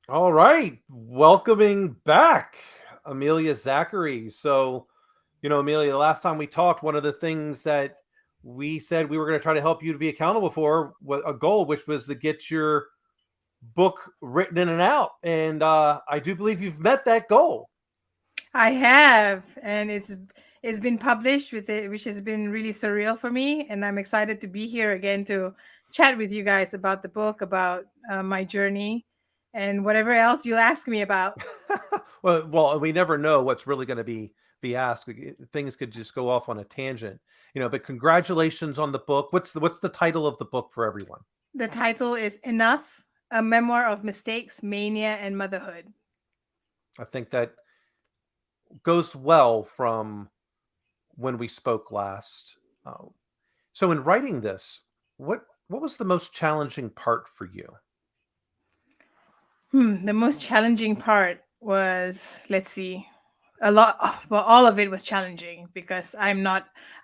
All right, welcoming back Amelia Zachry. So, Amelia, the last time we talked, one of the things that we said we were going to try to help you to be accountable for was a goal, which was to get your book written in and out. And I do believe you've met that goal. I have, and it's been published with it, which has been really surreal for me. And I'm excited to be here again to chat with you guys about the book, about my journey, and whatever else you'll ask me about. Well, we never know what's really going to be asked. Things could just go off on a tangent, But congratulations on the book. What's the title of the book for everyone? The title is Enough: A Memoir of Mistakes, Mania, and Motherhood. I think that goes well from when we spoke last. Uh, so, in writing this, what was the most challenging part for you? The most challenging part was, let's see, a lot. Well, all of it was challenging because I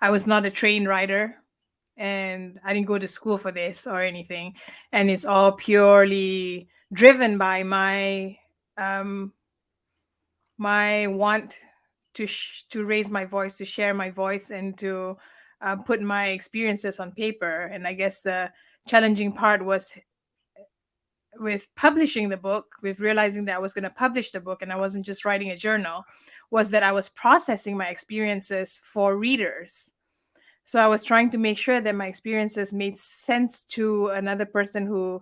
was not a trained writer, and I didn't go to school for this or anything, and it's all purely driven by um my want to raise my voice, to share my voice, and to put my experiences on paper. And I guess the challenging part was with publishing the book, with realizing that I was going to publish the book and I wasn't just writing a journal, was that I was processing my experiences for readers. So I was trying to make sure that my experiences made sense to another person who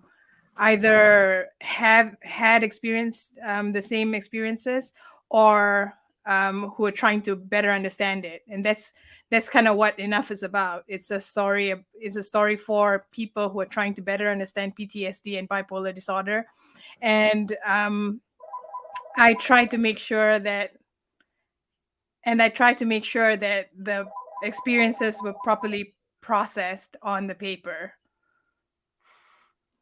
either have had experienced the same experiences, or who are trying to better understand it. And that's kind of what Enough is about. It's a story. It's a story for people who are trying to better understand PTSD and bipolar disorder. And I try to make sure that, I try to make sure that the experiences were properly processed on the paper.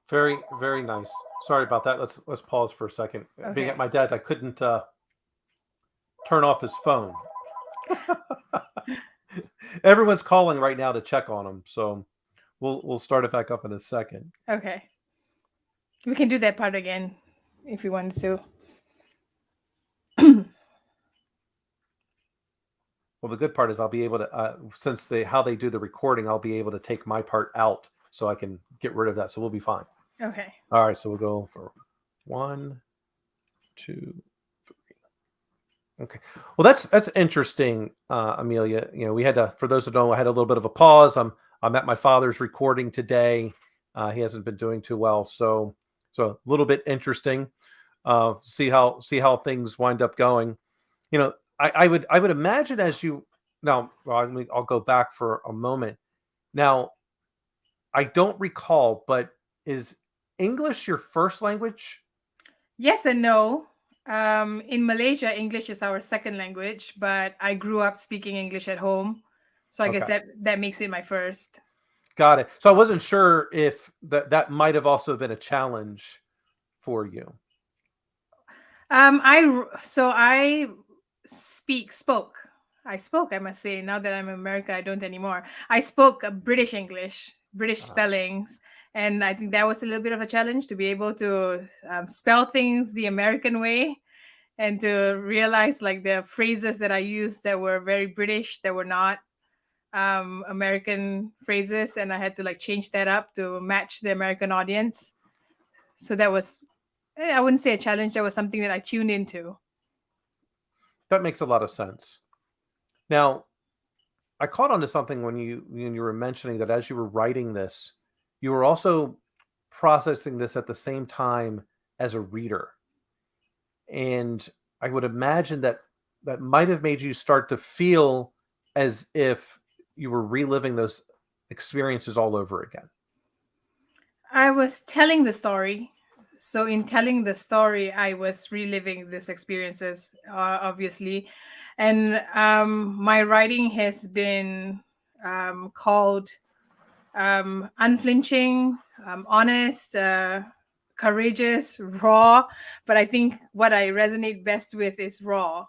Very, very nice. Sorry about that. Let's pause for a second. Being at Okay. my dad's, I couldn't turn off his phone. Everyone's calling right now to check on him, so we'll start it back up in a second. Okay. We can do that part again if you wanted to. Well, the good part is I'll be able to, since they how they do the recording, I'll be able to take my part out so I can get rid of that. So we'll be fine. Okay. All right, so we'll go for one, two. Okay. Well, that's interesting, Amelia. We had to, for those who don't know, I had a little bit of a pause. I'm at my father's recording today. He hasn't been doing too well, so a little bit interesting. See how things wind up going. I would imagine as you now. Well, I'll go back for a moment. Now, I don't recall, but is English your first language? Yes and no. In Malaysia, English is our second language, but I grew up speaking English at home, so I guess Okay. that makes it my first. Got it. So I wasn't sure if that might have also been a challenge for you. I spoke. I spoke. I must say, now that I'm in America, I don't anymore. I spoke British English, British Uh, spellings, and I think that was a little bit of a challenge to be able to spell things the American way, and to realize like the phrases that I used that were very British, that were not American phrases, and I had to like change that up to match the American audience. So that was, I wouldn't say a challenge. That was something that I tuned into. that makes a lot of sense. Now, I caught on to something when you were mentioning that as you were writing this, you were also processing this at the same time as a reader. And I would imagine that might have made you start to feel as if you were reliving those experiences all over again. I was telling the story. So in telling the story, I was reliving these experiences, obviously, and my writing has been called unflinching, honest, courageous, raw. But I think what I resonate best with is raw.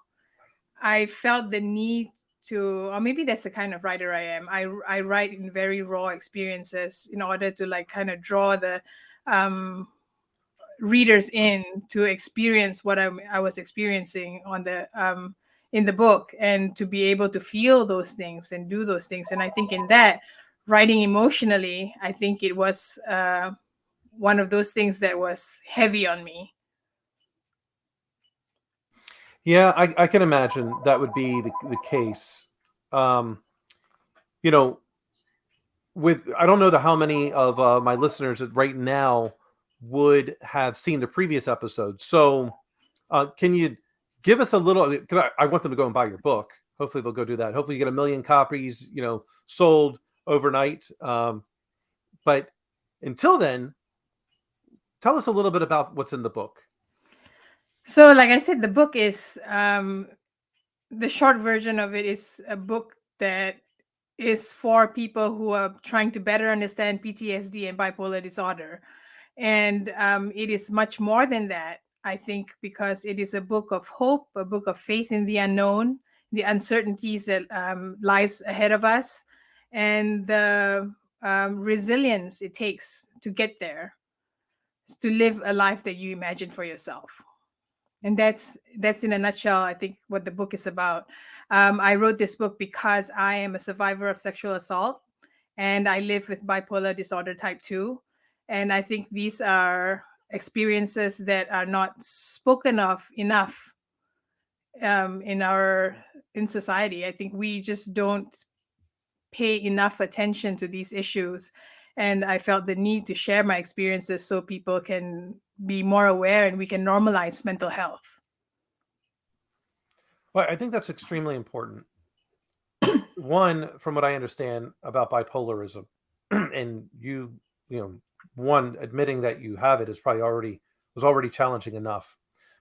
I felt the need to, or maybe that's the kind of writer I am. I write in very raw experiences in order to like kind of um, readers in to experience what I was experiencing on the in the book, and to be able to feel those things and do those things. And I think in that, writing emotionally, I think it was one of those things that was heavy on me. Yeah, I can imagine that would be the case. Um, you know, with I don't know how many of my listeners right now would have seen the previous episode. So, can you give us a little? Because I want them to go and buy your book. Hopefully, they'll go do that. Hopefully, you get 1 million copies, sold overnight. But until then, tell us a little bit about what's in the book. So, like I said, the book is the short version of it is a book that is for people who are trying to better understand PTSD and bipolar disorder. And it is much more than that, I think, because it is a book of hope, a book of faith in the unknown, the uncertainties that lies ahead of us, and the resilience it takes to get there, to live a life that you imagine for yourself. And that's in a nutshell, I think, what the book is about. I wrote this book because I am a survivor of sexual assault, and I live with bipolar disorder type 2. And I think these are experiences that are not spoken of enough in our in society. I think we just don't pay enough attention to these issues, and I felt the need to share my experiences so people can be more aware and we can normalize mental health. Well, I think that's extremely important. One, from what I understand about bipolarism, and you know, one admitting that you have it is probably already challenging enough.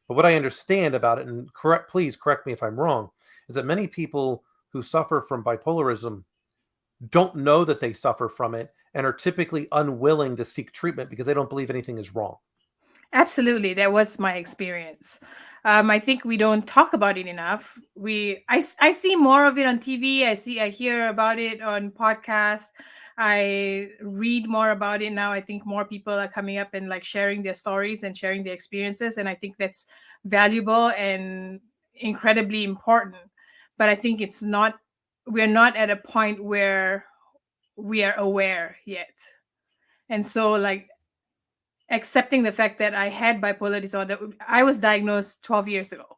But what I understand about it, and please correct me if I'm wrong, is that many people who suffer from bipolarism don't know that they suffer from it and are typically unwilling to seek treatment because they don't believe anything is wrong. Absolutely, that was my experience. I think we don't talk about it enough. I see more of it on TV. I hear about it on podcasts. I read more about it now. I think more people are coming up and like sharing their stories and sharing their experiences, and I think that's valuable and incredibly important. But I think we're not at a point where we are aware yet. And so, like, accepting the fact that I had bipolar disorder. I was diagnosed 12 years ago.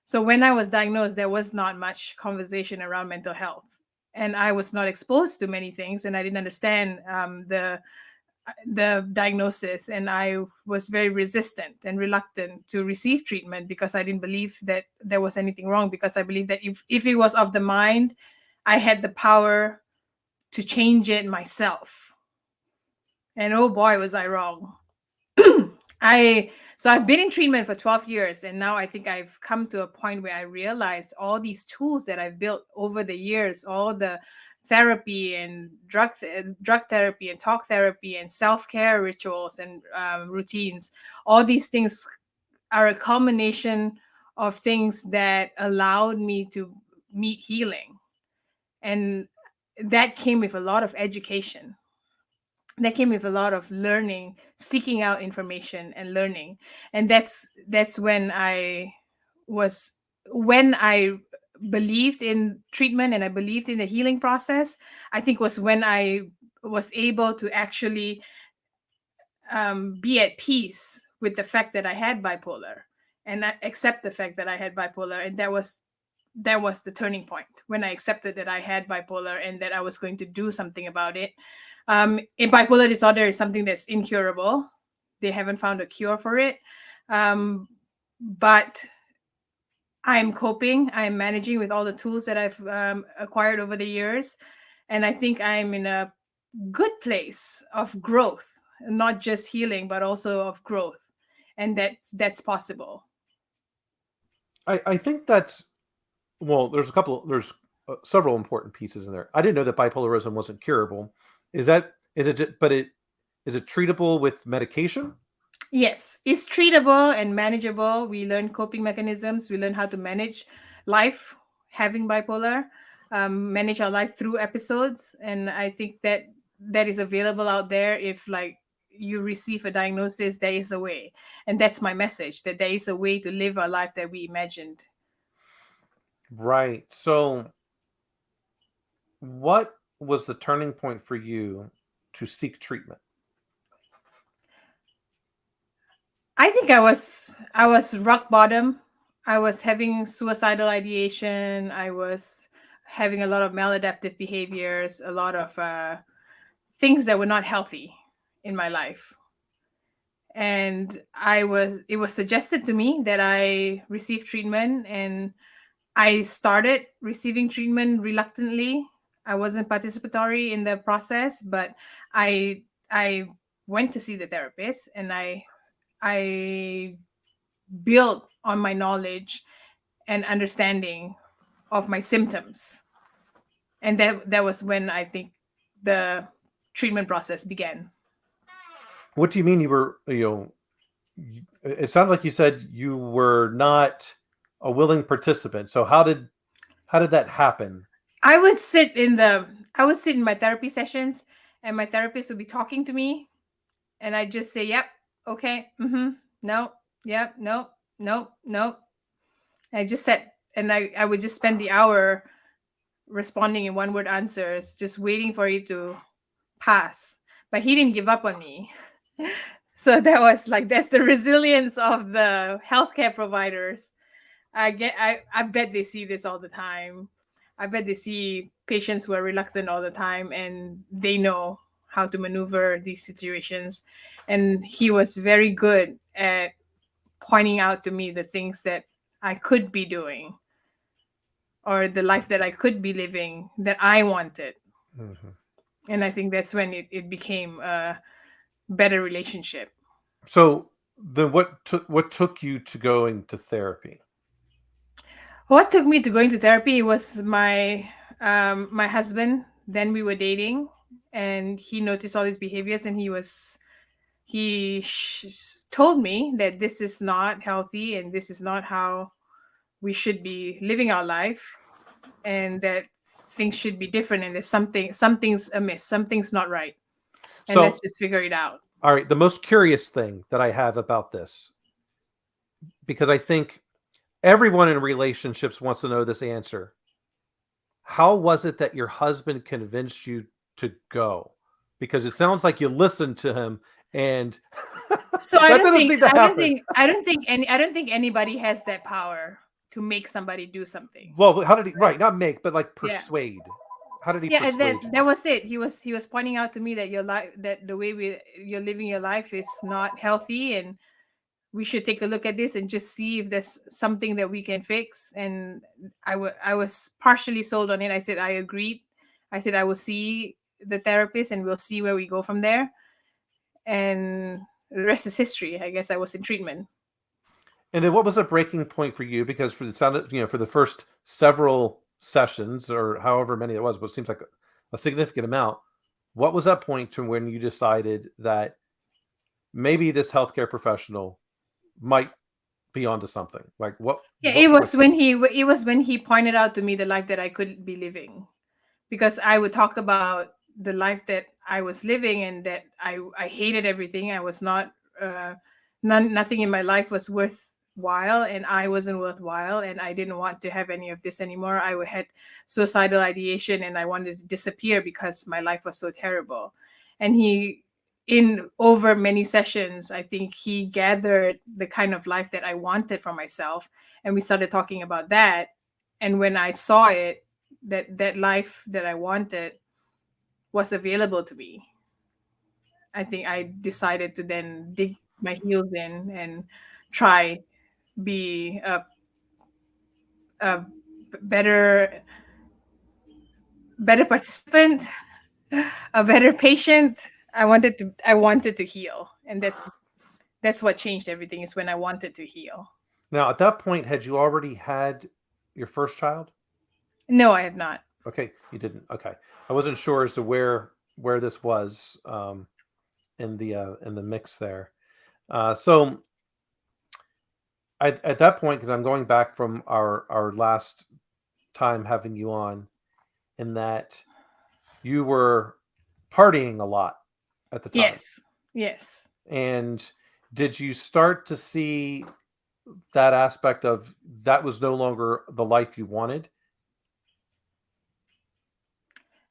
So when I was diagnosed, there was not much conversation around mental health. And I was not exposed to many things, and I didn't understand the diagnosis, and I was very resistant and reluctant to receive treatment because I didn't believe that there was anything wrong, because I believe that if it was of the mind, I had the power to change it myself. And oh boy, was I wrong. I've been in treatment for 12 years, and now I think I've come to a point where I realize all these tools that I've built over the years, all the therapy and drug therapy and talk therapy and self-care rituals and routines, all these things are a culmination of things that allowed me to meet healing. And that came with a lot of education, that came with a lot of learning, seeking out information and learning. And that's was when I believed in treatment and I believed in the healing process. I think was when I was able to actually be at peace with the fact that I had bipolar, and I accept the fact that I had bipolar. And that was the turning point, when I accepted that I had bipolar and that I was going to do something about it. Bipolar disorder is something that's incurable. They haven't found a cure for it. But I'm coping, I'm managing with all the tools that I've acquired over the years. And I think I'm in a good place of growth, not just healing, but also of growth. And that's possible. I think that's well. There's several important pieces in there. I didn't know that bipolarism wasn't curable. Is it? But it is it treatable with medication? Yes, it's treatable and manageable. We learn coping mechanisms. We learn how to manage life having bipolar, manage our life through episodes. And I think that that is available out there if, like, you receive a diagnosis, there is a way. And that's my message, that there is a way to live our life that we imagined. Right. So, what was the turning point for you to seek treatment? I think I was rock bottom. I was having suicidal ideation. I was having a lot of maladaptive behaviors, a lot of things that were not healthy in my life. And it was suggested to me that I receive treatment, and I started receiving treatment reluctantly. I wasn't participatory in the process, but I went to see the therapist, and I built on my knowledge and understanding of my symptoms. And that was when I think the treatment process began. What do you mean you were, it sounded like you said you were not a willing participant. So how did that happen? I would sit in the I would sit in my therapy sessions, and my therapist would be talking to me, and I just say, "Yep, okay, no, yep, no, no, no." I just sat, and I would just spend the hour responding in one word answers, just waiting for it to pass. But he didn't give up on me. So that was like, that's the resilience of the healthcare providers. I bet they see this all the time. I bet they see patients who are reluctant all the time, and they know how to maneuver these situations. And he was very good at pointing out to me the things that I could be doing, or the life that I could be living that I wanted. Mhm. And I think that's when it became a better relationship. So then what took you to going to therapy? What took me to going to therapy was my husband. Then we were dating, and he noticed all these behaviors, and told me that this is not healthy, and this is not how we should be living our life, and that things should be different, and there's something's amiss, something's not right, and let's So, just figure it out. all right, the most curious thing that I have about this, because I think everyone in relationships wants to know this answer. How was it that your husband convinced you to go? Because it sounds like you listened to him, and So that doesn't seem to happen. I don't think anybody has that power to make somebody do something. Well, how did he, Right? right, not make, but like Yeah. persuade? How did he Yeah, and persuade that you? was it. He was pointing out to me that your life, that the way you're living your life is not healthy, and we should take a look at this and just see if there's something that we can fix. And I was partially sold on it. I said I agreed. I said I will see the therapist, and we'll see where we go from there. And the rest is history. I guess I was in treatment. And then what was a breaking point for you? Because for the sound, for the first several sessions or however many it was, but it seems like a significant amount. What was that point to when you decided that maybe this healthcare professional might be onto something? Like Yeah, what it was when he pointed out to me the life that I could be living, because I would talk about the life that I was living, and that I hated everything. I was not nothing in my life was worthwhile, and I wasn't worthwhile, and I didn't want to have any of this anymore. Had suicidal ideation, and I wanted to disappear because my life was so terrible. And he, in over many sessions, I think he gathered the kind of life that I wanted for myself, and we started talking about that. And when I saw it, that life that I wanted was available to me, I think I decided to then dig my heels in and try be a better participant, a better patient. I wanted to heal, and that's what changed everything, is when I wanted to heal. now at that point had you already had your first child? No, I have not. Okay, you didn't. Okay, I wasn't sure as to where this was in the mix there. So at that point, because I'm going back from our last time having you on, in that you were partying a lot at the time. Yes. Yes. And did you start to see that aspect of that was no longer the life you wanted?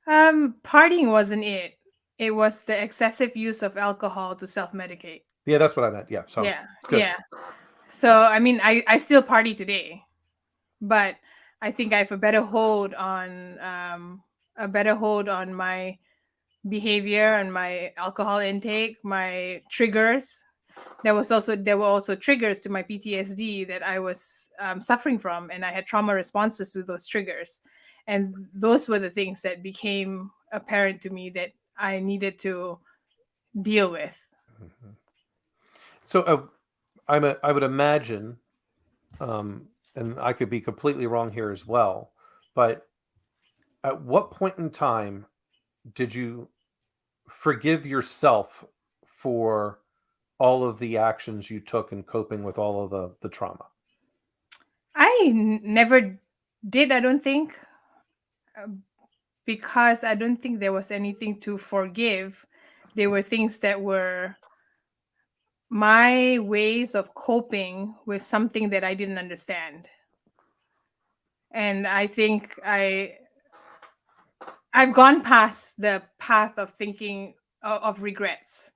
Partying wasn't it. It was the excessive use of alcohol to self-medicate. Yeah, that's what I meant. Yeah, so Yeah. it's good. Yeah. So I mean, I still party today, but I think I have a better hold on my behavior and my alcohol intake, my triggers. There were also triggers to my PTSD that I was suffering from, and I had trauma responses to those triggers, and those were the things that became apparent to me that I needed to deal with. Mhm. So I would imagine, and I could be completely wrong here as well, but at what point in time did you forgive yourself for all of the actions you took in coping with all of the trauma? Never did, I don't think, uh, because I don't think there was anything to forgive. There were things that were my ways of coping with something that I didn't understand. And I think I've gone past the path of thinking of regrets.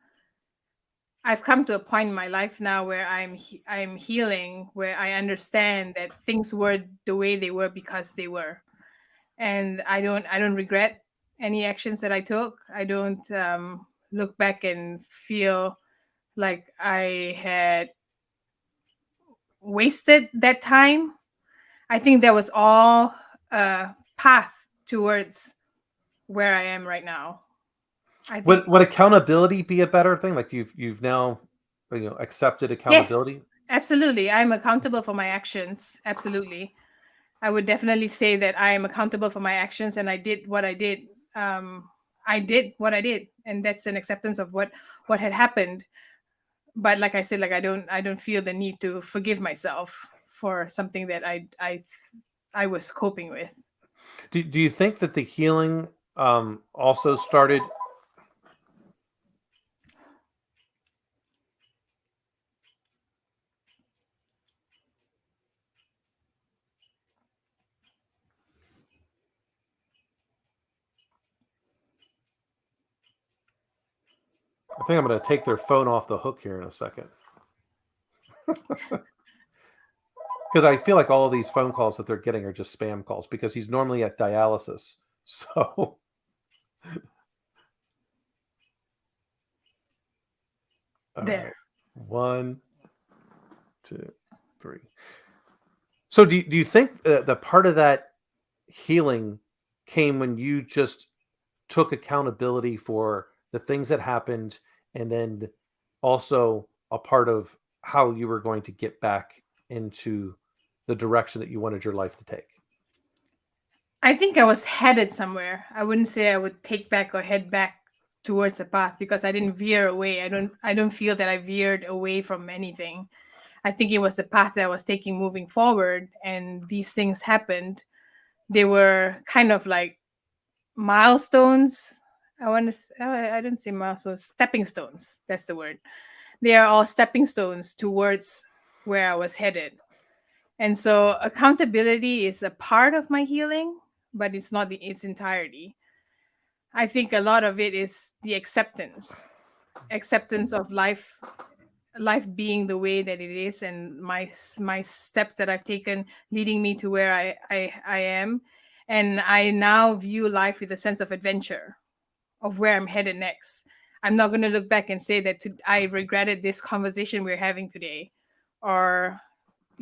I've come to a point in my life now where I'm healing, where I understand that things were the way they were because they were, and I don't regret any actions that I took. I don't look back and feel like I had wasted that time. I think that was all a path towards where I am right now. I think Would accountability be a better thing? Like you've now accepted yes, accountability? absolutely. I'm accountable for my actions. Absolutely. I would definitely say that I am accountable for my actions and I did what I did. I did what I did, and that's an acceptance of what had happened. But like I said, like I don't feel the need to forgive myself for something that I was coping with. Do you think that the healing also started? I think I'm going to take their phone off the hook here in a second because I feel like all of these phone calls that they're getting are just spam calls because he's normally at dialysis. So, all There. right, one, two, three. So, do you think the part of that healing came when you just took accountability for the things that happened and then also a part of how you were going to get back into the direction that you wanted your life to take? I think I was headed somewhere. I wouldn't say I would take back or head back towards a path because I didn't veer away. I don't feel that I veered away from anything. I think it was the path that I was taking moving forward, and these things happened. They were kind of like milestones. I didn't say milestones, stepping stones. That's the word. They are all stepping stones towards where I was headed. And so accountability is a part of my healing, but it's not its entirety. I think a lot of it is the acceptance of life being the way that it is, and my steps that I've taken leading me to where I am. And I now view life with a sense of adventure, of where I'm headed next. I'm not going to look back and say that I regretted this conversation we're having today, or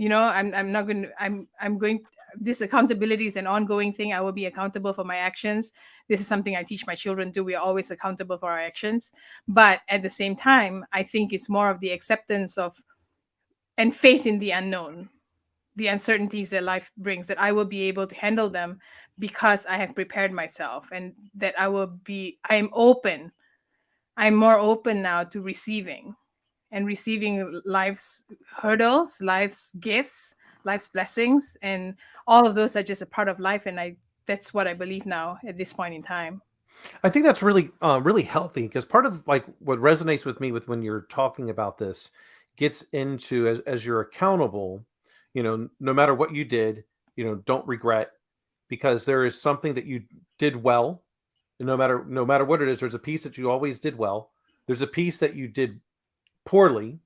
I'm not going to I'm going this accountability is an ongoing thing. I will be accountable for my actions. This is something I teach my children too. We are always accountable for our actions, but at the same time I think it's more of the acceptance of and faith in the unknown, the uncertainties that life brings, that I will be able to handle them because I have prepared myself, and that I'm more open now to receiving, and receiving life's hurdles, life's gifts, life's blessings, and all of those are just a part of life. And that's what I believe now at this point in time. I think that's really, really healthy because part of like what resonates with me with when you're talking about this gets into as you're accountable, no matter what you did, don't regret because there is something that you did well. And no matter what it is, there's a piece that you always did well. There's a piece that you did poorly,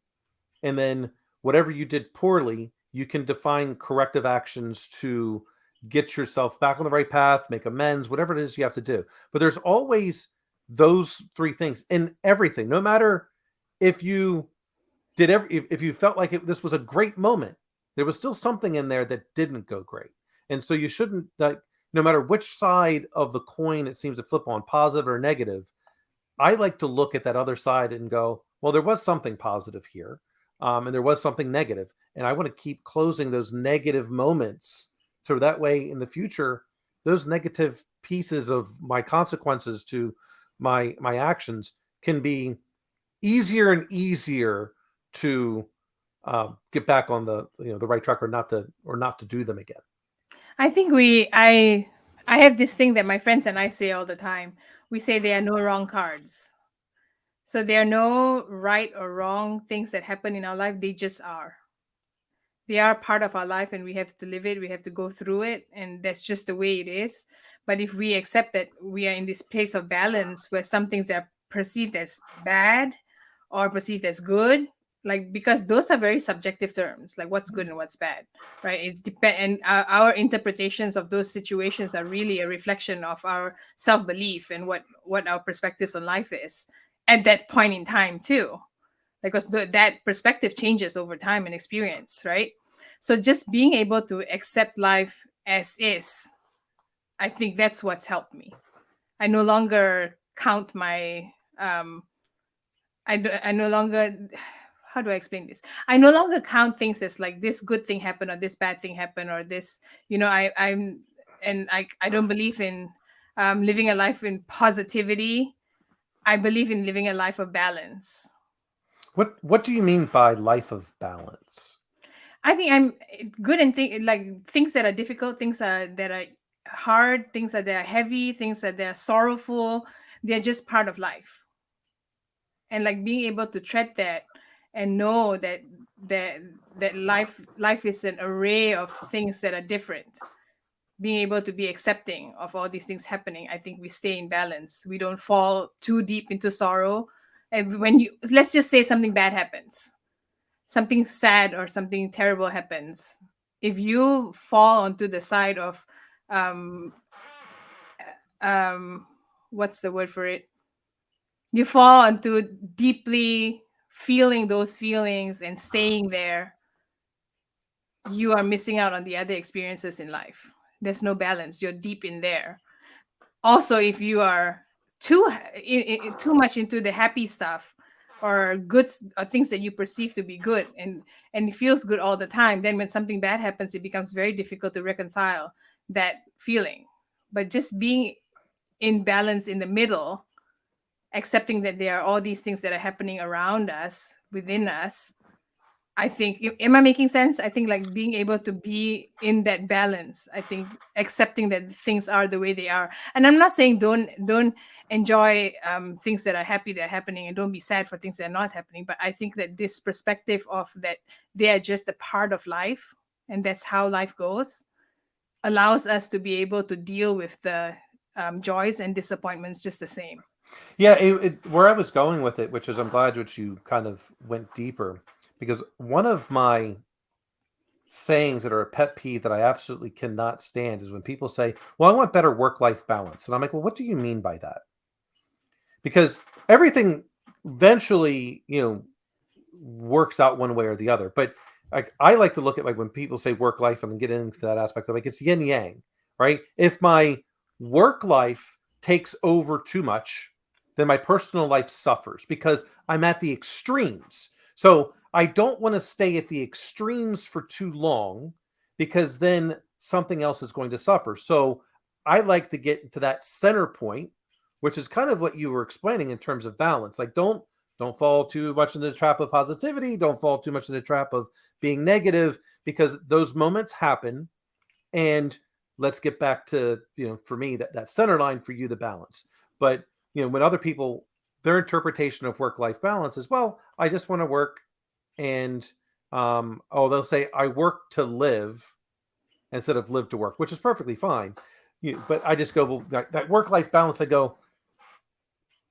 and then whatever you did poorly, you can define corrective actions to get yourself back on the right path, make amends, whatever it is you have to do. But there's always those three things in everything. No matter if you if you felt like this was a great moment, there was still something in there that didn't go great. And so you shouldn't, like, no matter which side of the coin it seems to flip on, positive or negative, I like to look at that other side and go, well, there was something positive here, and there was something negative, and I want to keep closing those negative moments, so that way in the future, those negative pieces of my consequences to my actions can be easier and easier to get back on the right track, or not to do them again. I think I have this thing that my friends and I say all the time. We say there are no wrong cards. So there are no right or wrong things that happen in our life. They just are. They are part of our life and we have to live it. We have to go through it. And that's just the way it is. But if we accept that we are in this place of balance where some things that are perceived as bad or perceived as good, like, because those are very subjective terms, like what's good and what's bad, right? It's depend, and our interpretations of those situations are really a reflection of our self-belief and what our perspectives on life is at that point in time too, because that perspective changes over time and experience, right? So just being able to accept life as is, I think that's what's helped me. I no longer count my I no longer, how do I explain this? I no longer count things as like this good thing happened or this bad thing happened or this, I don't believe in living a life in positivity. I believe in living a life of balance. What do you mean by life of balance? I think I'm good in like things that are difficult, that are hard, things that are heavy, things that are sorrowful. They're just part of life, and like being able to tread that and know that that life is an array of things that are different. Being able to be accepting of all these things happening, I think we stay in balance. We don't fall too deep into sorrow. And when you, let's just say something bad happens, something sad or something terrible happens, if you fall onto the side of um um what's the word for it, you fall into deeply feeling those feelings and staying there, you are missing out on the other experiences in life. There's no balance. You're deep in there. Also, if you are too much into the happy stuff or or things that you perceive to be good, and it feels good all the time, then when something bad happens, it becomes very difficult to reconcile that feeling. But just being in balance in the middle, accepting that there are all these things that are happening around us, within us, I think, am I making sense? I think like being able to be in that balance, I think accepting that things are the way they are. And I'm not saying don't enjoy things that are happy that are happening, and don't be sad for things that are not happening. But I think that this perspective of that they are just a part of life and that's how life goes, allows us to be able to deal with the joys and disappointments just the same. Yeah, where I was going with it, which is I'm glad that you kind of went deeper, because one of my sayings that are a pet peeve that I absolutely cannot stand is when people say, "Well, I want better work-life balance," and I'm like, "Well, what do you mean by that?" Because everything eventually, works out one way or the other. But like I like to look at, like, when people say work life and get into that aspect of, like, it's yin yang, right? If my work life takes over too much, then my personal life suffers because I'm at the extremes. So I don't want to stay at the extremes for too long because then something else is going to suffer. So I like to get to that center point, which is kind of what you were explaining in terms of balance. Like, don't fall too much into the trap of positivity. Don't fall too much in the trap of being negative, because those moments happen. And let's get back to, for me, that center line, for you, the balance. But when other people, their interpretation of work-life balance is, well, I just want to work, and they'll say I work to live instead of live to work, which is perfectly fine. But I just go, well, that work-life balance. I go,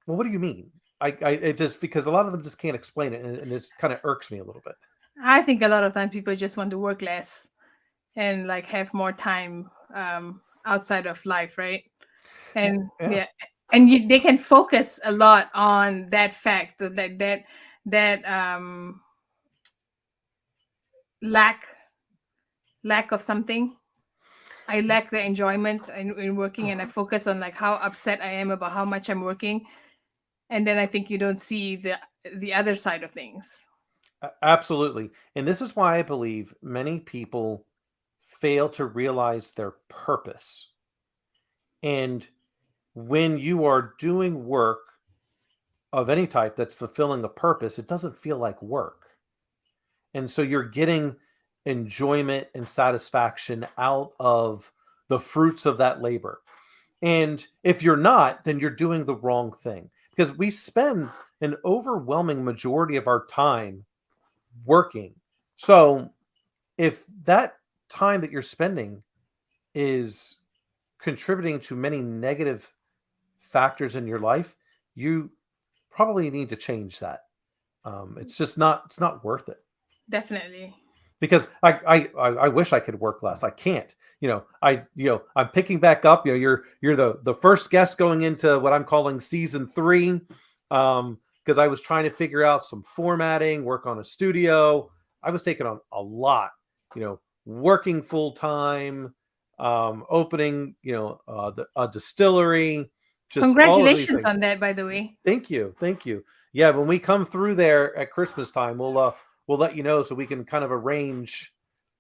well, what do you mean? It just, because a lot of them just can't explain it, and it kind of irks me a little bit. I think a lot of times people just want to work less and like have more time outside of life, right? And Yeah. yeah, and they can focus a lot on that fact that lack lack of something. I lack the enjoyment in working, and I focus on like how upset I am about how much I'm working, and then I think you don't see the other side of things. Absolutely. And this is why I believe many people fail to realize their purpose. And when you are doing work of any type that's fulfilling a purpose, it doesn't feel like work. And so you're getting enjoyment and satisfaction out of the fruits of that labor. And if you're not, then you're doing the wrong thing, because we spend an overwhelming majority of our time working. So if that time that you're spending is contributing to many negative factors in your life, you probably need to change that. It's not worth it, Definitely. because I wish I could work less. I can't. I'm picking back up. You're the first guest going into what I'm calling season 3, because I was trying to figure out some formatting, work on a studio. I was taking on a lot. Working full time, opening a distillery, just all of these Congratulations things. on that, by the way. Thank you, thank you. Yeah, when we come through there at Christmas time, we'll let you know, so we can kind of arrange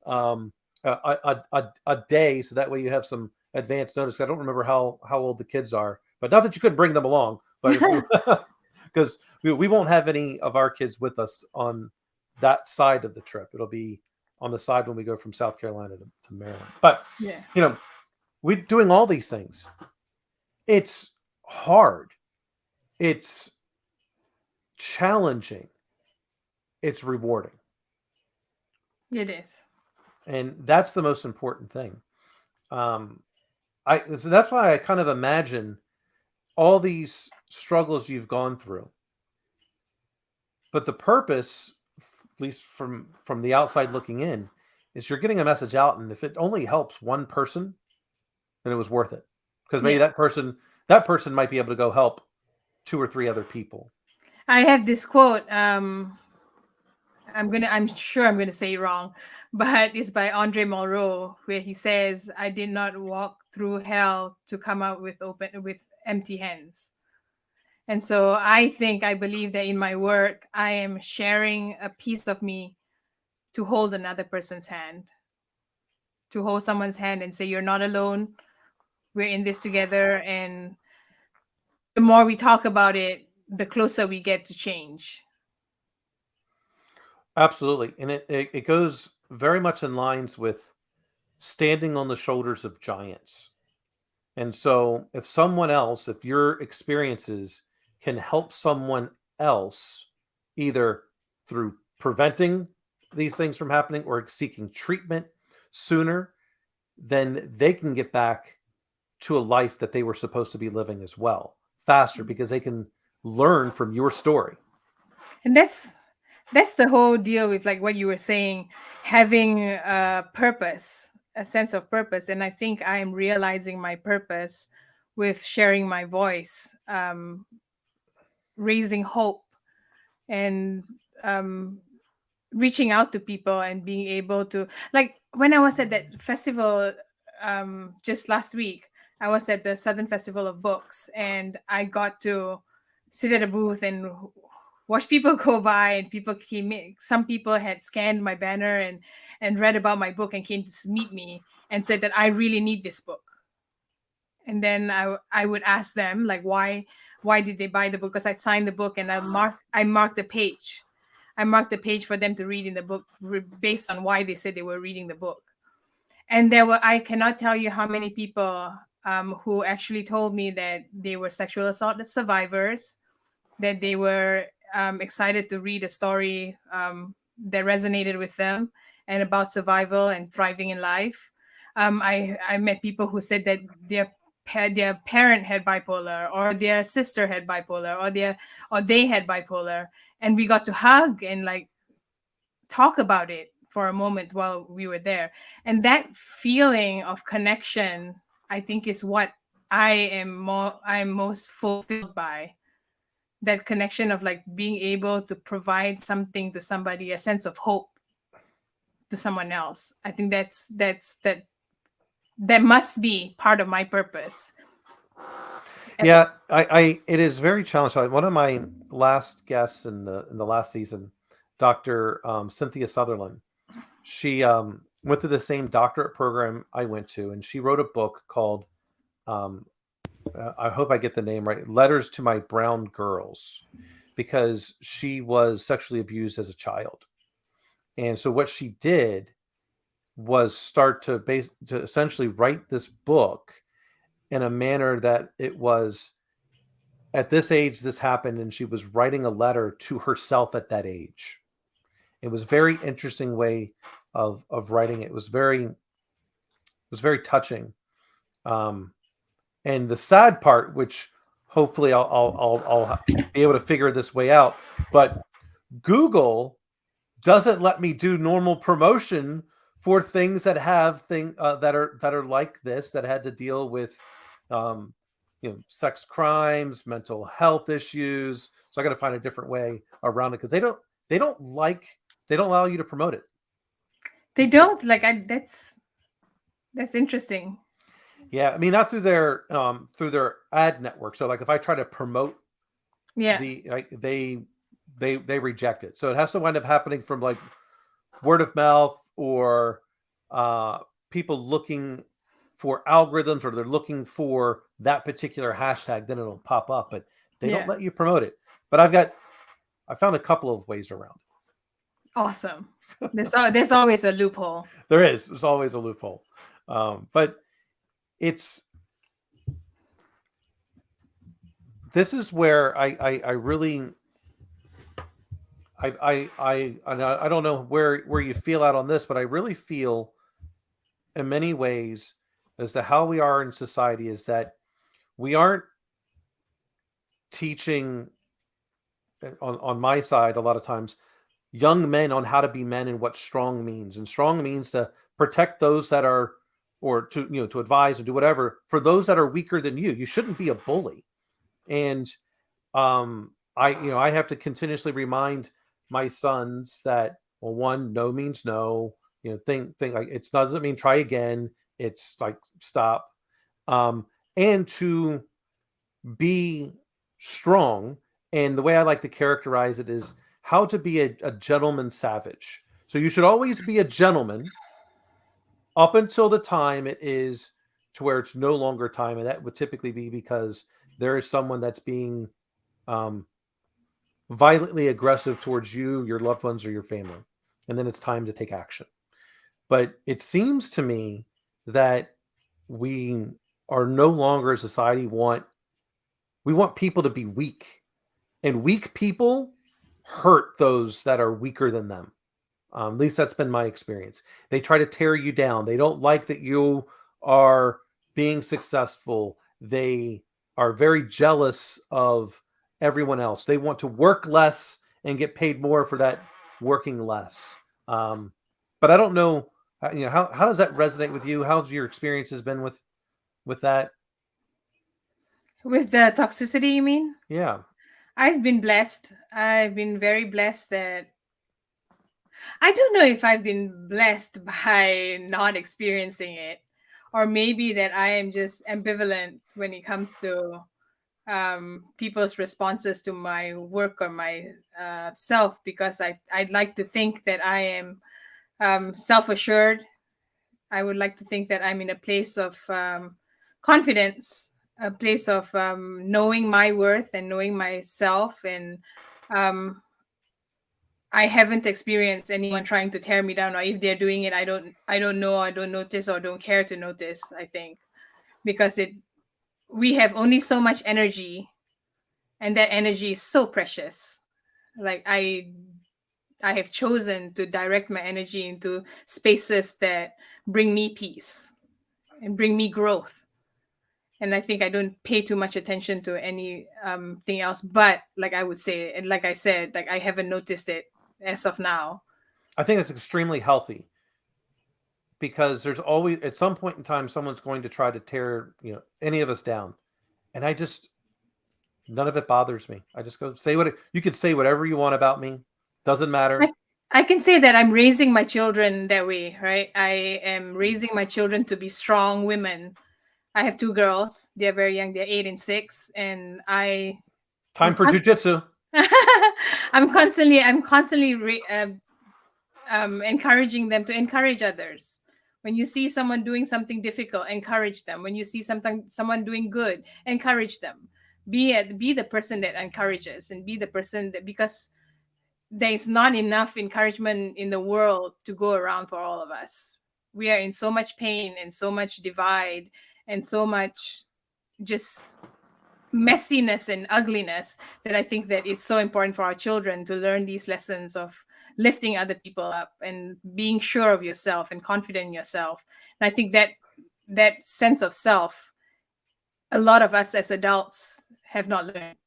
um, a day, so that way you have some advance notice. I don't remember how old the kids are, but not that you couldn't bring them along, but because we won't have any of our kids with us on that side of the trip. It'll be on the side when we go from South Carolina to Maryland. But Yeah, we're doing all these things. It's hard. It's challenging. It's rewarding. it is. And that's the most important thing. Um, so that's why I kind of imagine all these struggles you've gone through. But the purpose, at least from the outside looking in, is you're getting a message out, and if it only helps one person, then it was worth it. Because maybe Yeah. that person might be able to go help 2 or 3 other people. I have this quote. I'm sure I'm gonna say it wrong, but it's by Andre Malraux, where he says, "I did not walk through hell to come out with empty hands." And so I believe that in my work, I am sharing a piece of me to hold another person's hand, to hold someone's hand and say, "You're not alone. We're in this together." And the more we talk about it, the closer we get to change. Absolutely. And it goes very much in lines with standing on the shoulders of giants. And so if your experiences can help someone else, either through preventing these things from happening or seeking treatment sooner, then they can get back to a life that they were supposed to be living as well, faster, because they can learn from your story. And that's the whole deal with like what you were saying, having a purpose, a sense of purpose. And I think I'm realizing my purpose with sharing my voice, raising hope, and um, reaching out to people and being able to, like, when I was at that festival just last week. I was at the Southern Festival of Books, and I got to sit at a booth and watch people go by, and people came in. Some people had scanned my banner and read about my book and came to meet me and said that I really need this book. And then I would ask them like why did they buy the book, because I signed the book and I marked the page. I marked the page for them to read in the book based on why they said they were reading the book. And there were, I cannot tell you how many people who actually told me that they were sexual assault survivors, that they were excited to read a story that resonated with them and about survival and thriving in life. I met people who said that their parent had bipolar, or their sister had bipolar, or they had bipolar, and we got to hug and like talk about it for a moment while we were there. And that feeling of connection, I think, is what I'm most fulfilled by. That connection of like being able to provide something to somebody, a sense of hope to someone else. I think that must be part of my purpose. Yeah, it is very challenging. One of my last guests in the last season, Dr. Cynthia Sutherland, she went through the same doctorate program I went to, and she wrote a book called um, I hope I get the name right, Letters to My Brown Girls, because she was sexually abused as a child. And so what she did was start to essentially write this book in a manner that it was at this age this happened, and she was writing a letter to herself at that age. It was a very interesting way of writing it. It was very touching. Um, and the sad part, which hopefully I'll be able to figure this way out, but Google doesn't let me do normal promotion for things that have that are like this, that had to deal with um, sex crimes, mental health issues. So I got to find a different way around it, because they don't allow you to promote it. They don't like I that's interesting. Yeah, I mean, not through their ad network. So like if I try to promote Yeah. they reject it. So it has to wind up happening from like word of mouth, or uh, people looking for algorithms, or they're looking for that particular hashtag, then it'll pop up. But they don't Yeah. let you promote it. But I found a couple of ways around. Awesome. There's always a loophole. There's always a loophole. But it's this is where I really I don't know where you feel out on this, but I really feel in many ways as to how we are in society is that we aren't teaching on my side a lot of times young men on how to be men and what strong means. And strong means to protect those that are, or to to advise or do whatever for those that are weaker than you. You shouldn't be a bully. And I have to continuously remind my sons that, well, one, no means no. Think like it's not, doesn't mean try again. It's like stop. And to be strong. And the way I like to characterize it is how to be a gentleman savage. So you should always be a gentleman up until the time it is to where it's no longer time. And that would typically be because there is someone that's being um, violently aggressive towards you, your loved ones, or your family. And then it's time to take action. But it seems to me that we are no longer a society we want people to be weak, and weak people hurt those that are weaker than them. At least that's been my experience. They try to tear you down. They don't like that you are being successful. They are very jealous of everyone else. They want to work less and get paid more for that working less. But I don't know, how does that resonate with you? How's your experiences been with that? With the toxicity, you mean? Yeah. I've been blessed. I've been very blessed that I don't know if I've been blessed by not experiencing it, or maybe that I am just ambivalent when it comes to people's responses to my work or my self, because I'd like to think that I am self assured. I would like to think that I'm in a place of confidence, a place of knowing my worth and knowing myself. And um, I haven't experienced anyone trying to tear me down, or if they're doing it, I don't know, I don't notice, or don't care to notice, I think. because we have only so much energy, and that energy is so precious. Like I have chosen to direct my energy into spaces that bring me peace and bring me growth. And I think I don't pay too much attention to any thing else. But like I would say, and like I said, like I haven't noticed it as of now. I think it's extremely healthy because there's always at some point in time someone's going to try to tear any of us down, and I just none of it bothers me. I just go say what you could say whatever you want about me, doesn't matter. I, I can say that I'm raising my children that way, right? I am raising my children to be strong women. I have two girls. They're very young. They're 8 and 6, and Time I'm for jujitsu. I'm constantly encouraging them to encourage others. When you see someone doing something difficult, encourage them. When you see someone doing good, encourage them. Be the person that encourages, and be the person that, because there is not enough encouragement in the world to go around for all of us. We are in so much pain and so much divide and so much just messiness and ugliness, that I think that it's so important for our children to learn these lessons of lifting other people up and being sure of yourself and confident in yourself. And I think that that sense of self, a lot of us as adults have not learned.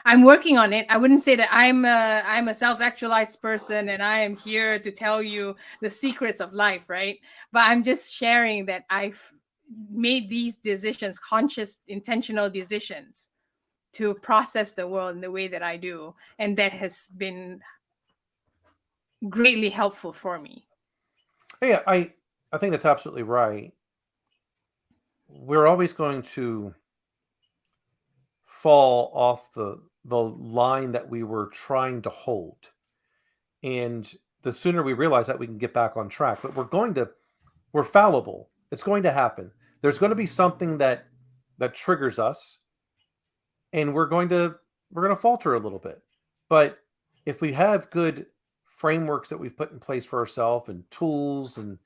I'm working on it. I wouldn't say that I'm a self-actualized person and I am here to tell you the secrets of life, right? But I'm just sharing that I've made these decisions, conscious, intentional decisions, to process the world in the way that I do, and that has been greatly helpful for me. Yeah, I think that's absolutely right. We're always going to fall off the line that we were trying to hold. And the sooner we realize that, we can get back on track. But we're fallible. It's going to happen. There's going to be something that triggers us, and we're going to falter a little bit. But if we have good frameworks that we've put in place for ourselves and tools and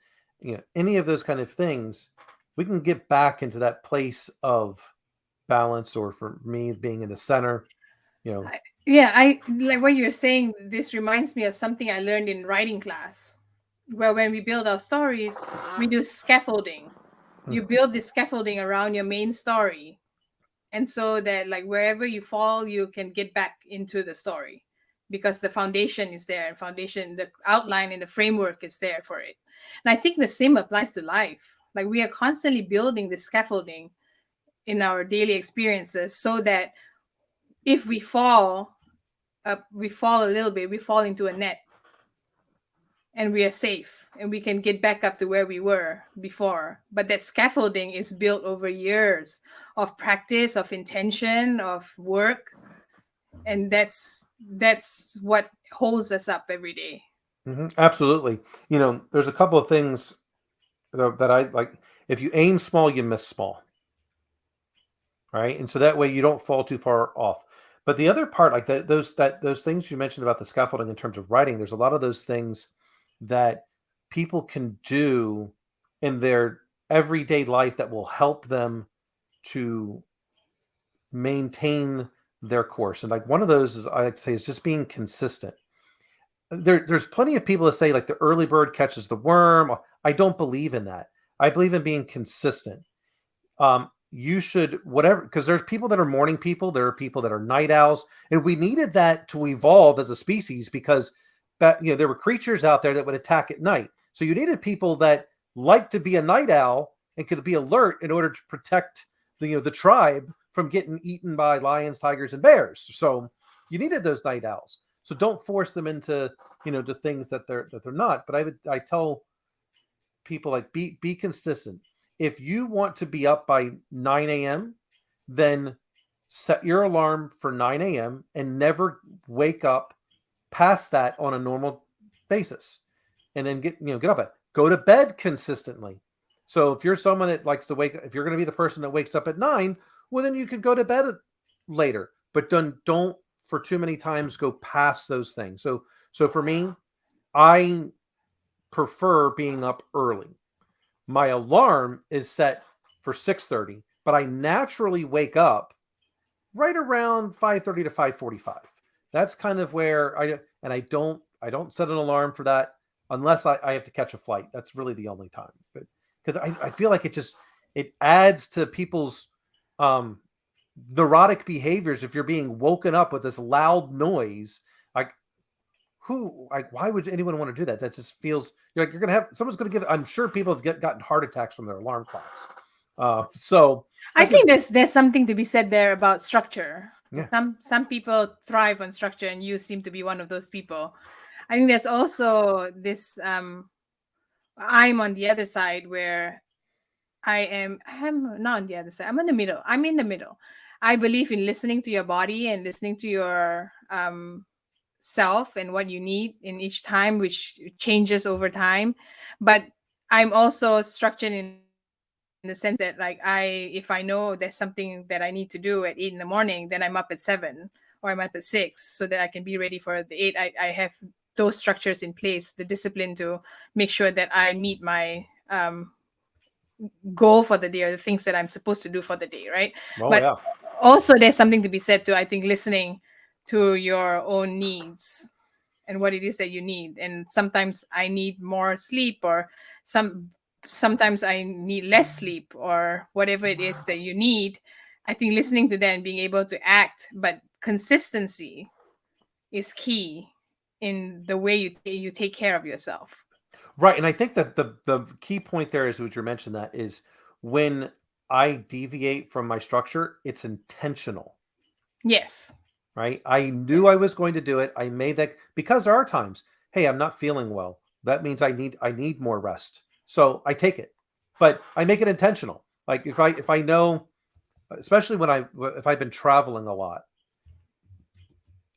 any of those kind of things, we can get back into that place of balance, or for me being in the center. you know Yeah, I like what you're saying. This reminds me of something I learned in writing class, where when we build our stories, we do scaffolding. You build this scaffolding around your main story, and so that like wherever you fall, you can get back into the story, because the foundation is there, and foundation, the outline and the framework is there for it. And I think the same applies to life. Like we are constantly building this scaffolding in our daily experiences, so that if we fall we fall a little bit, we fall into a net, and we are safe and we can get back up to where we were before. But that scaffolding is built over years of practice, of intention, of work, and that's what holds us up every day. Absolutely. There's a couple of things that I like. If you aim small, you miss small, right? And so that way you don't fall too far off. But the other part, like those things you mentioned about the scaffolding in terms of writing, there's a lot of those things that people can do in their everyday life that will help them to maintain their course. And like one of those is, I like to say, is just being consistent. There's plenty of people that say like the early bird catches the worm. I don't believe in that. I believe in being consistent. You should, whatever, because there's people that are morning people, there are people that are night owls, and we needed that to evolve as a species, because there were creatures out there that would attack at night. So you needed people that like to be a night owl and could be alert in order to protect the tribe from getting eaten by lions, tigers, and bears. So you needed those night owls. So don't force them into to things that they're not. But I tell people, like, be consistent. If you want to be up by 9 a.m., then set your alarm for 9 a.m. and never wake up past that on a normal basis. And then get up at, go to bed consistently. So if you're someone that likes to if you're going to be the person that wakes up at 9, well, then you could go to bed later, but don't for too many times go past those things. So for me, I prefer being up early. My alarm is set for 6:30, but I naturally wake up right around 5:30 to 5:45. That's kind of where I don't set an alarm for that unless I have to catch a flight. That's really the only time. But because I feel like it adds to people's um neurotic behaviors if you're being woken up with this loud noise. Like why would anyone want to do that? That just feels you're gonna have someone's gonna give. I'm sure people have gotten heart attacks from their alarm clocks. So I I think think there's something to be said there about structure. yeah. Some people thrive on structure, and you seem to be one of those people. I think there's also this. I'm on the other side where I'm not on the other side. I'm in the middle. I'm in the middle. I believe in listening to your body and listening to your self and what you need in each time, which changes over time. But I'm also structured in the sense that, like, if I know there's something that I need to do at 8 in the morning, then I'm up at 7 or I'm up at 6 so that I can be ready for the 8. I have those structures in place, the discipline to make sure that I meet my goal for the day or the things that I'm supposed to do for the day, right? Oh But yeah. also there's something to be said to, I think, listening to your own needs and what it is that you need. And sometimes I need more sleep, or sometimes I need less sleep, or whatever it is that you need. I think listening to that and being able to act, but consistency is key in the way you take care of yourself. Right. And I think that the key point there is what you mentioned that is when I deviate from my structure, it's intentional, Yes. right? I knew I was going to do it. I made that because there are times, hey, I'm not feeling well. That means I need more rest. So I take it. But I make it intentional. Like if I know, especially if I've been traveling a lot,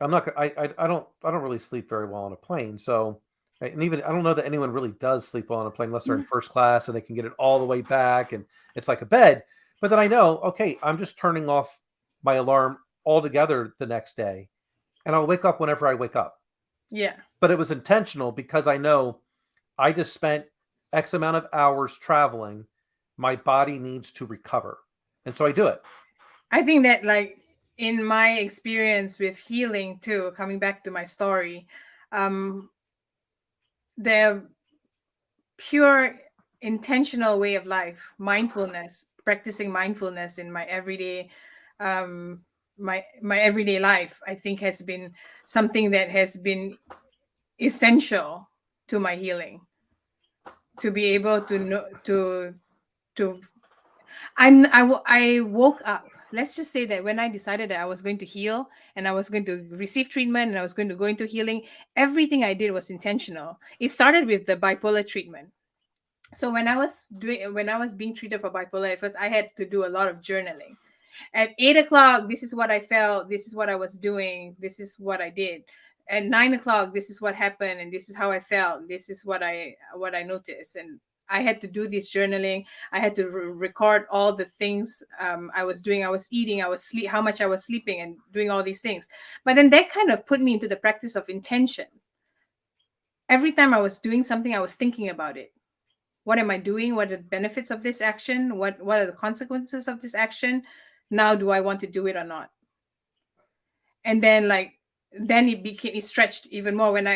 I'm not. I don't really sleep very well on a plane. So, and even I don't know that anyone really does sleep well on a plane unless they're in Mhm. first class and they can get it all the way back and it's like a bed. But then I know, okay, I'm just turning off my alarm altogether the next day, and I'll wake up whenever I wake up. Yeah. But it was intentional because I know I just spent X amount of hours traveling. My body needs to recover, and so I do it. I think that, like, in my experience with healing too, coming back to my story, um, the pure intentional way of life, mindfulness, practicing mindfulness in my everyday, um, my everyday life, I think has been something that has been essential to my healing. To be able to know to I woke up. Let's just say that when I decided that I was going to heal and I was going to receive treatment and I was going to go into healing, everything I did was intentional. It started with the bipolar treatment. So when I was being treated for bipolar at first, I had to do a lot of journaling. At 8 o'clock, this is what I felt, this is what I was doing, this is what I did. At 9 o'clock, this is what happened, and this is how I felt, this is what I noticed. And I had to do this journaling. I had to record all the things I was doing. I was eating, I was sleep, how much I was sleeping, and doing all these things. But then that kind of put me into the practice of intention. Every time I was doing something, I was thinking about it. What am I doing? What are the benefits of this action? What are the consequences of this action? Now, do I want to do it or not? And then, like, then it stretched even more when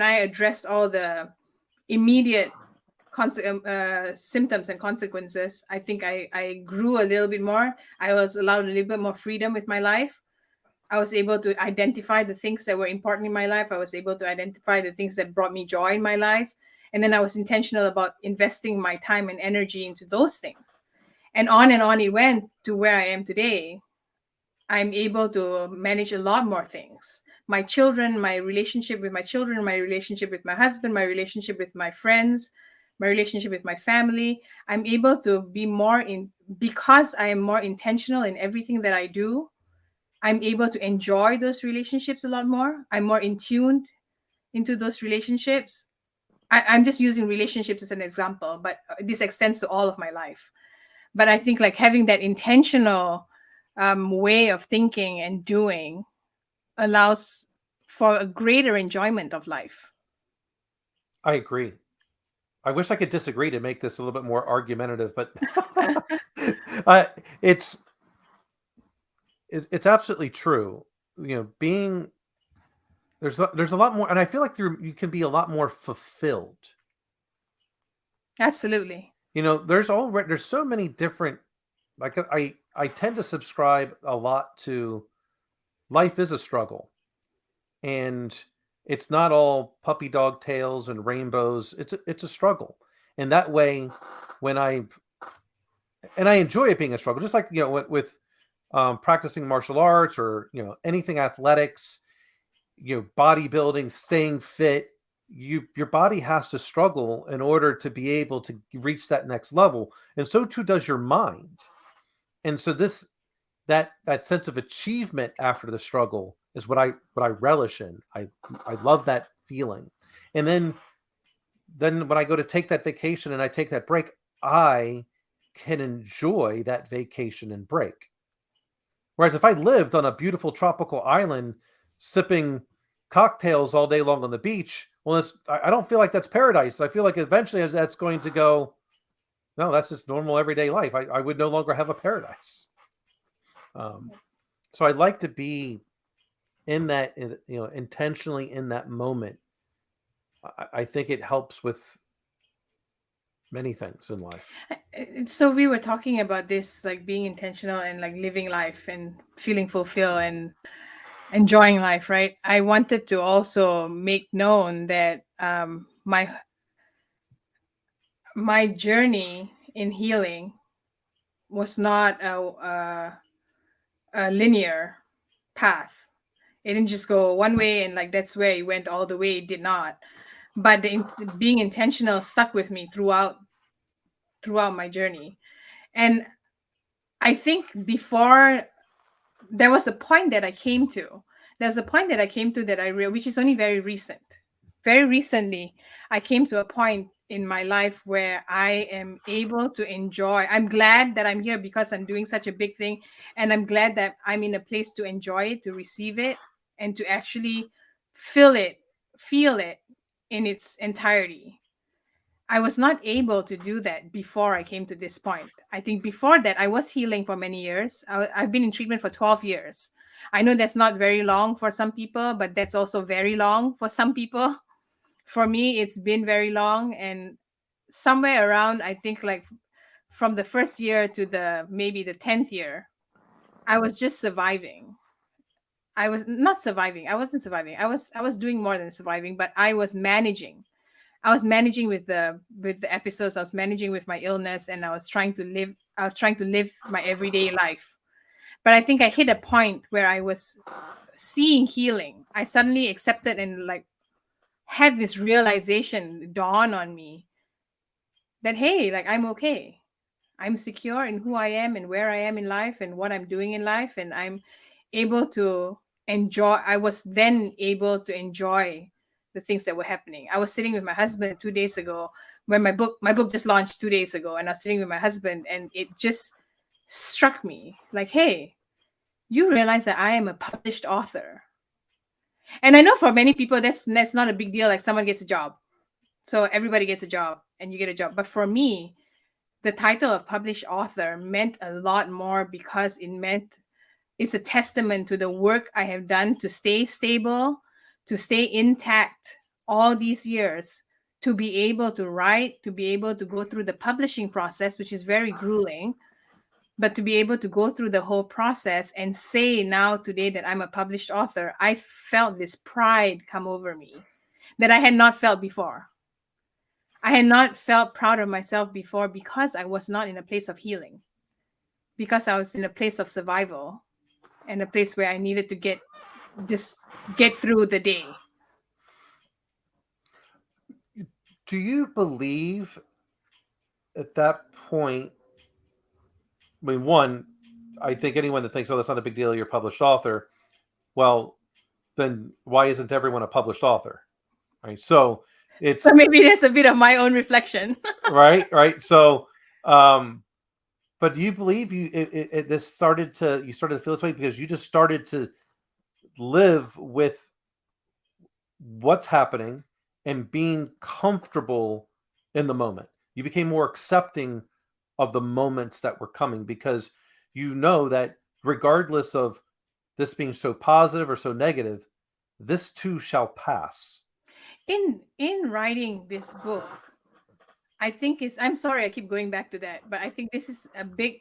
I addressed all the immediate symptoms and consequences. I think I grew a little bit more. I was allowed a little bit more freedom with my life. I was able to identify the things that were important in my life. I was able to identify the things that brought me joy in my life. And then I was intentional about investing my time and energy into those things. And on it went to where I am today. I'm able to manage a lot more things. My children, my relationship with my children, my relationship with my husband, my relationship with my friends, my relationship with my family. I'm able to be more in, because I am more intentional in everything that I do. I'm able to enjoy those relationships a lot more. I'm more in tuned into those relationships. I'm just using relationships as an example, but this extends to all of my life. But I think, like, having that intentional way of thinking and doing allows for a greater enjoyment of life. I agree. I wish I could disagree to make this a little bit more argumentative, but It's it's absolutely true. Being there's a lot more, and I feel like you can be a lot more fulfilled. Absolutely. There's so many different, like, I tend to subscribe a lot to life is a struggle, and it's not all puppy dog tails and rainbows. It's a struggle, and that way, when I enjoy it being a struggle, just like with practicing martial arts, or anything athletics, bodybuilding, staying fit. Your body has to struggle in order to be able to reach that next level, and so too does your mind. And so that sense of achievement after the struggle is what I relish in. I love that feeling. And then when I go to take that vacation and I take that break, I can enjoy that vacation and break. Whereas if I lived on a beautiful tropical island sipping cocktails all day long on the beach, well, I don't feel like that's paradise. I feel like eventually that's going to go, no, that's just normal everyday life. I would no longer have a paradise. Um, so I'd like to be in that, intentionally in that moment. I think it helps with many things in life. So we were talking about this, like being intentional and like living life and feeling fulfilled and enjoying life, right? I wanted to also make known that my journey in healing was not a linear path. It didn't just go one way and like that's where it went all the way. It did not. But being intentional stuck with me throughout my journey. And I think before there was a point that I came to. There's a point that I came to that which is only very recent. Very recently, I came to a point in my life where I am able to enjoy. I'm glad that I'm here because I'm doing such a big thing. And I'm glad that I'm in a place to enjoy it, to receive it, and to actually feel it in its entirety. I was not able to do that before I came to this point. I think before that, I was healing for many years. I've been in treatment for 12 years. I know that's not very long for some people, but that's also very long for some people. For me, it's been very long. And somewhere around, I think like from the first year to maybe the 10th year, I was just surviving. I was not surviving. I wasn't surviving. I was doing more than surviving, but I was managing. I was managing with the episodes. I was managing with my illness, and I was trying to live my everyday life. But I think I hit a point where I was seeing healing. I suddenly accepted and like had this realization dawn on me that hey, like I'm okay. I'm secure in who I am and where I am in life and what I'm doing in life, and I'm able to enjoy. I was then able to enjoy the things that were happening. I was sitting with my husband 2 days ago when my book just launched 2 days ago, and I was sitting with my husband, and it just struck me like, hey, you realize that I am a published author, and I know for many people that's not a big deal. Like someone gets a job, so everybody gets a job, and you get a job. But for me, the title of published author meant a lot more because it's a testament to the work I have done to stay stable, to stay intact all these years, to be able to write, to be able to go through the publishing process, which is very grueling, but to be able to go through the whole process and say now today that I'm a published author, I felt this pride come over me that I had not felt before. I had not felt proud of myself before because I was not in a place of healing, because I was in a place of survival and a place where I needed to get through the day. Do you believe at that point? I mean, one, I think anyone that thinks, oh, that's not a big deal, you're a published author, well, then why isn't everyone a published author? Right. So So it's maybe that's a bit of my own reflection. right. So, but do you believe this you started to feel this way because you just started to live with what's happening and being comfortable in the moment? You became more accepting of the moments that were coming, because you know that regardless of this being so positive or so negative, this too shall pass. In writing this book, I think is I'm sorry I keep going back to that, but I think this is a big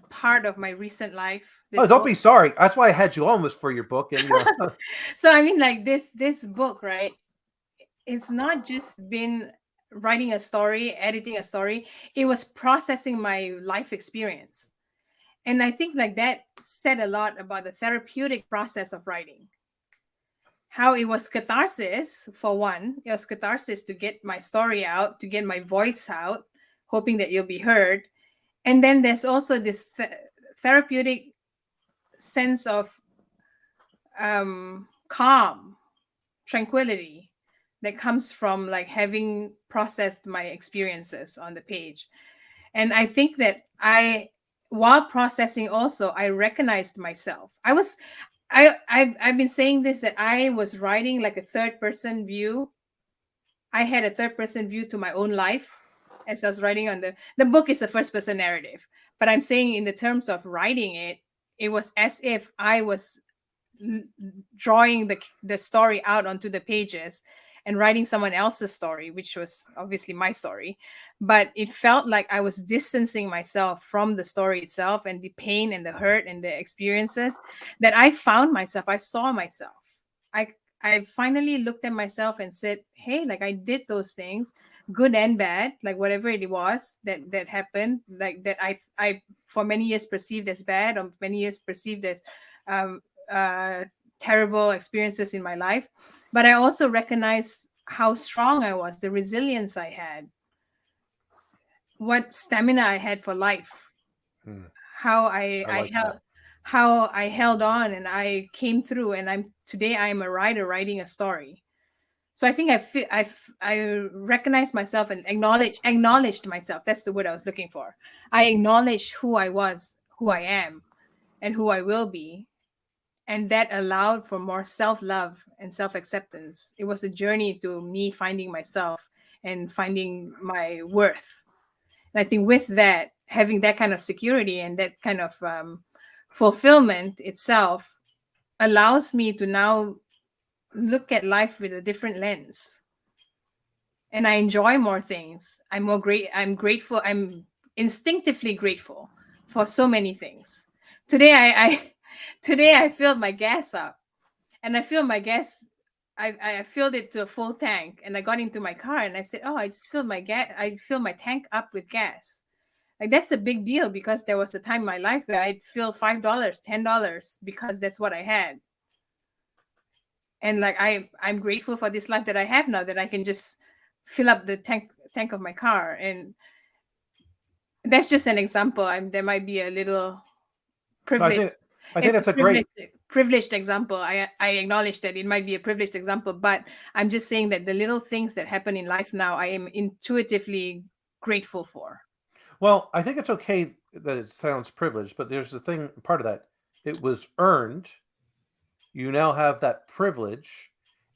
part of my recent life. Oh, This don't book. be sorry. That's why I had you on, was for your book. And So I mean, like this book, right? It's not just been writing a story, editing a story. It was processing my life experience, and I think like that said a lot about the therapeutic process of writing. How it was catharsis, for one. It was catharsis to get my story out, to get my voice out, hoping that you'll be heard. And then there's also this therapeutic sense of calm, tranquility that comes from like having processed my experiences on the page. And I think that while processing, also I recognized myself. I've been saying this, that I was writing like a third person view. I had a third person view to my own life as I was writing on the book is a first person narrative, but I'm saying in the terms of writing it, it was as if I was drawing the story out onto the pages and writing someone else's story, which was obviously my story. But it felt like I was distancing myself from the story itself and the pain and the hurt and the experiences that I found myself. I saw myself. I I finally looked at myself and said, "Hey, like I did those things, good and bad, like whatever it was that happened, like that I for many years perceived as bad, or many years perceived as um, uh, terrible experiences in my life. But I also recognized how strong I was, the resilience I had, what stamina I had for life, Hmm, how I like that. how I held on and I came through. And I'm a writer writing a story. So I think I recognized myself and acknowledged myself. That's the word I was looking for. I acknowledged who I was, who I am, and who I will be, and that allowed for more self-love and self-acceptance. It was a journey to me finding myself and finding my worth. And I think with that, having that kind of security and that kind of fulfillment itself allows me to now look at life with a different lens, and I enjoy more things. I'm grateful. I'm instinctively grateful for so many things. Today I today I filled my gas up, and I filled my gas. I filled it to a full tank, and I got into my car and I said, "Oh, I just filled my gas. I filled my tank up with gas." Like that's a big deal, because there was a time in my life where I'd fill $5, $10 because that's what I had. And like I'm grateful for this life that I have now, that I can just fill up the tank of my car. And that's just an example. There might be a little No, I privilege. think I think It's a that's a great. privileged example. I acknowledge that it might be a privileged example, but I'm just saying that the little things that happen in life now, I am intuitively grateful for. Well, I think it's okay that it sounds privileged, but there's the thing, part of that. It was earned. You now have that privilege,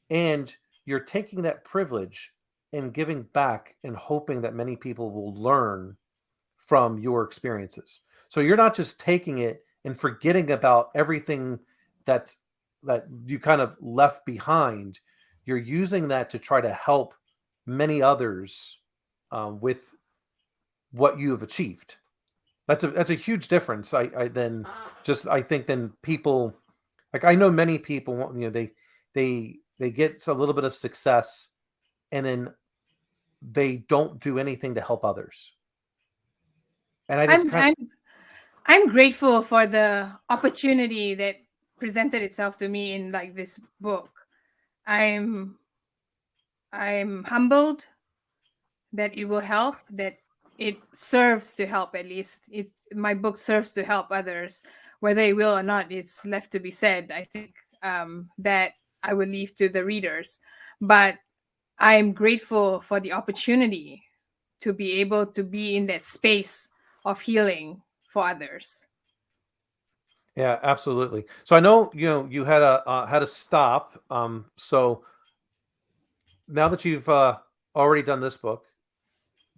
and you're taking that privilege and giving back and hoping that many people will learn from your experiences. So you're not just taking it and forgetting about everything that's that you kind of left behind. You're using that to try to help many others with what you have achieved. That's a huge difference. I then just I think then people, like, I know many people, they get a little bit of success, and then they don't do anything to help others. And I just I'm kind I'm I'm grateful for the opportunity that presented itself to me in like this book. I'm I'm humbled that it will help, that it serves to help. At least it my book serves to help others. Whether it will or not, it's left to be said. I think that I will leave to the readers. But I'm grateful for the opportunity to be able to be in that space of healing for others. Yeah, absolutely. So I know you had a stop. So now that you've already done this book,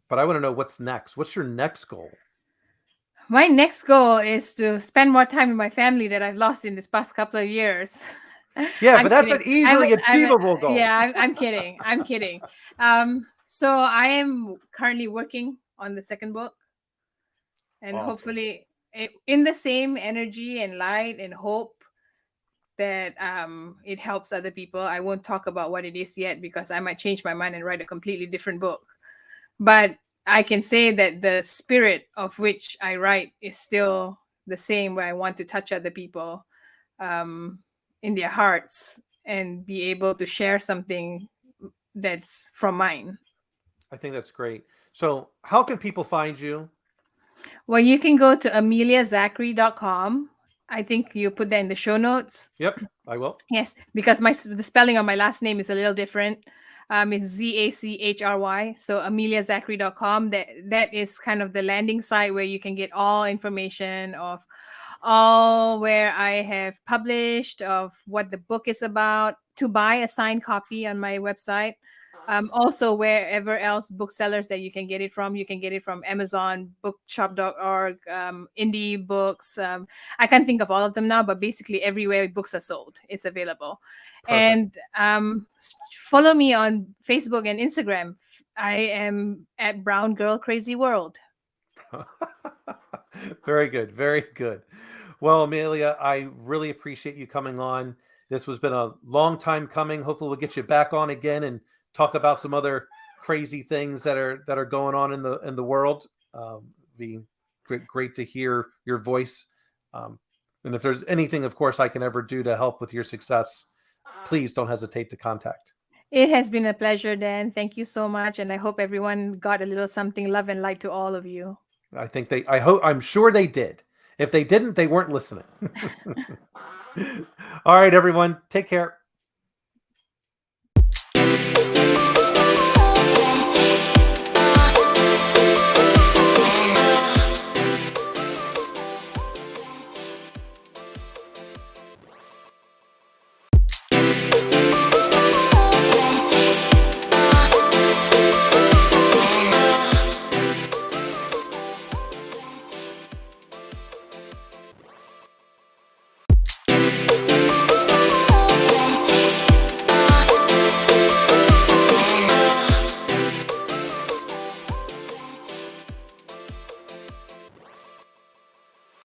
But I want to know what's next. What's your next goal? My next goal is to spend more time with my family that I've lost in this past couple of years. Yeah, I'm but that's kidding. an easily achievable goal. Yeah, I'm kidding. I'm kidding. So I am currently working on the second book, and Awesome. hopefully, in the same energy and light and hope that it helps other people. I won't talk about what it is yet because I might change my mind and write a completely different book. But I can say that the spirit of which I write is still the same, where I want to touch other people in their hearts and be able to share something that's from mine. I think that's great. So how can people find you? Well, you can go to ameliazachry.com. I think you put that in the show notes. Yep, I will. Yes, because the spelling of my last name is a little different. It's Zachry. So ameliazachry.com. That is kind of the landing site where you can get all information of all where I have published, of what the book is about, to buy a signed copy on my website. Also, wherever else booksellers that you can get it from, you can get it from Amazon, bookshop.org, indie books. I can't think of all of them now, but basically everywhere books are sold, it's available. Perfect. And follow me on Facebook and Instagram. I am at Brown Girl Crazy World. Very good. Very good. Well, Amelia, I really appreciate you coming on. This has been a long time coming. Hopefully we'll get you back on again and talk about some other crazy things that are going on in the world. Be great to hear your voice. And if there's anything, of course, I can ever do to help with your success, please don't hesitate to contact. It has been a pleasure, Dan. Thank you so much. And I hope everyone got a little something, love and light to all of you. I'm sure they did. If they didn't, they weren't listening. All right, everyone, take care.